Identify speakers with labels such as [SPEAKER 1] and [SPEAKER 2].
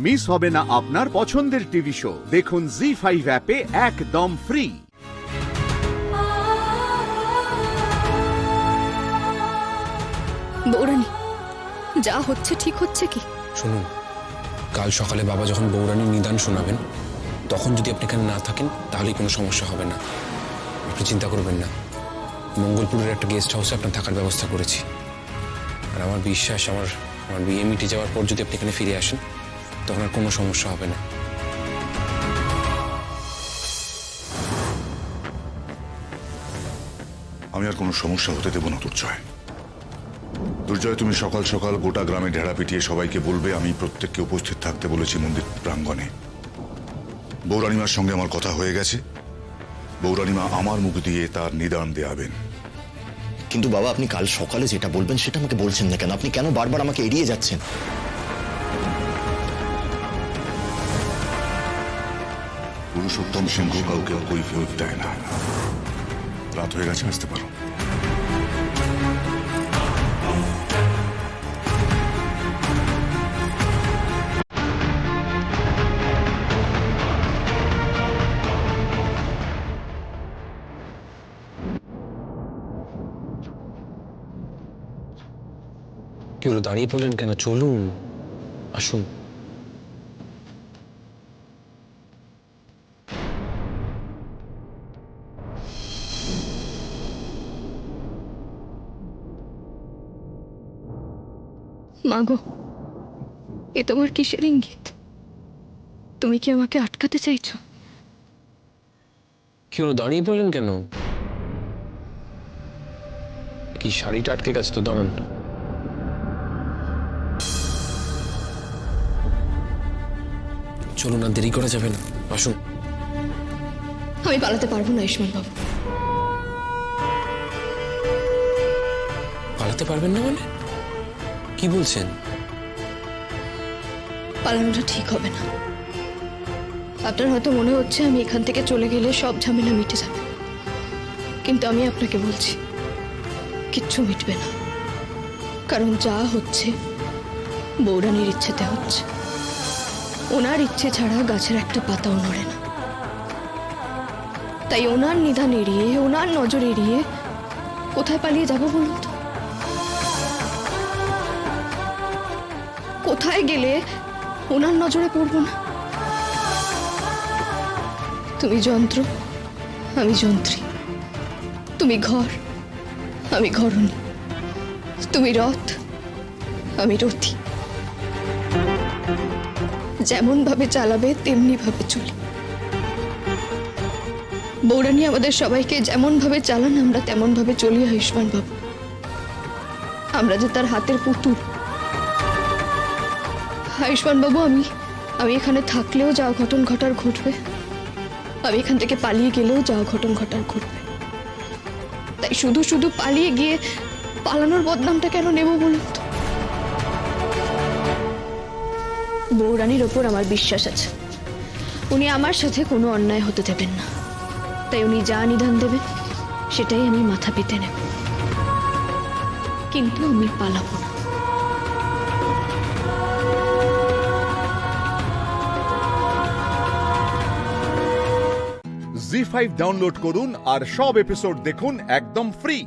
[SPEAKER 1] Miss হবে না আপনার পছন্দের টিভি শো। দেখুন জি5 অ্যাপে একদম ফ্রি।
[SPEAKER 2] বৌরানী, যা হচ্ছে ঠিক হচ্ছে কি?
[SPEAKER 3] শুনুন, কাল সকালে বাবা যখন বৌরানীর নিদান শোনাবেন, তখন যদি আপনি এখানে না থাকেন তাহলে কোনো সমস্যা হবে না। আপনি চিন্তা করবেন না। মঙ্গলপুরের একটা গেস্ট হাউসে আপনার থাকার ব্যবস্থা করেছি। আর আমার বিশ্বাস, আমার বিয়ে মিটে যাওয়ার পর যদি আপনি এখানে ফিরে আসেন, তখন আর কোনো সমস্যা হবে না।
[SPEAKER 4] আমি আর কোনো সমস্যা হতে দেব না দুর্জয়। দুর্জয়, তুমি সকাল সকাল গোটা গ্রামে ঢেড়া পিটিয়ে সবাইকে বলবে আমি প্রত্যেককে উপস্থিত থাকতে বলেছি মন্দির প্রাঙ্গণে। বৌরানিমার সঙ্গে আমার কথা হয়ে গেছে। বৌরানিমা আমার মুখ দিয়ে তার নিদান দেয়াবেন।
[SPEAKER 5] কিন্তু বাবা, আপনি কাল সকালে যেটা বলবেন সেটা আমাকে বলছেন না কেন? আপনি কেন বারবার আমাকে এড়িয়ে যাচ্ছেন?
[SPEAKER 4] পুরুষোত্তম সিংহ কাউকে কৈফিয়ত দেয় না। রাত হয়ে গেছে, আসতে পারো।
[SPEAKER 3] কি হলো, দাঁড়িয়ে পড়লেন কেন? চলুন, আসুন।
[SPEAKER 2] মাগো, এ তোমার কিসের ইঙ্গিত? তুমি কি আমাকে আটকাতে চাইছো?
[SPEAKER 3] কি হলো, দাঁড়িয়ে পড়লেন কেন? কি শাড়িটা আটকে গেছে তো, দাঁড়ান। চলুন, আর দেরি করা যাবে না, আসুন।
[SPEAKER 2] আমি পালাতে পারবো না আয়ুষ্মান বাবু।
[SPEAKER 3] পালাতে পারবেন না মানে? কি বলছেন?
[SPEAKER 2] পালানোটা ঠিক হবে না। আপনার হয়তো মনে হচ্ছে আমি এখান থেকে চলে গেলে সব ঝামেলা মিটে যাবে, কিন্তু আমি আপনাকে বলছি কিচ্ছু মিটবে না। কারণ যা হচ্ছে বৌরানীর ইচ্ছেতে হচ্ছে। ওনার ইচ্ছে ছাড়া গাছের একটা পাতাও নড়ে না। তাই ওনার নিদান এড়িয়ে, ওনার নজর এড়িয়ে কোথায় পালিয়ে যাব বলুন তো? কোথায় গেলে ওনার নজরে পড়ব না? তুমি যন্ত্র, আমি যন্ত্রী। তুমি ঘর, আমি ঘরণী। তুমি রথ, আমি রথী। যেমন ভাবে চালাবে তেমনি ভাবে চলি। বৌরানী আমাদের সবাইকে যেমন ভাবে চালান, আমরা তেমন ভাবে চলি আয়ুষ্মান বাবু। আমরা যে তার হাতের পুতুল। আয়ুষ্মান বাবু, আমি এখানে থাকলেও যা ঘটন ঘটার ঘটবে, আমি এখান থেকে পালিয়ে গেলেও যা ঘটন ঘটার ঘটবে। তাই শুধু শুধু পালিয়ে গিয়ে পালানোর বদনামটা কেন নেব বলুন তো? বৌরানীর ওপর আমার বিশ্বাস আছে। উনি আমার সাথে কোনো অন্যায় হতে দেবেন না। তাই উনি যা নিদান দেবেন সেটাই আমি মাথা পেতে নেব। কিন্তু আমি পালাবো না।
[SPEAKER 1] জি5 ডাউনলোড করুন আর সব এপিসোড দেখুন একদম ফ্রি।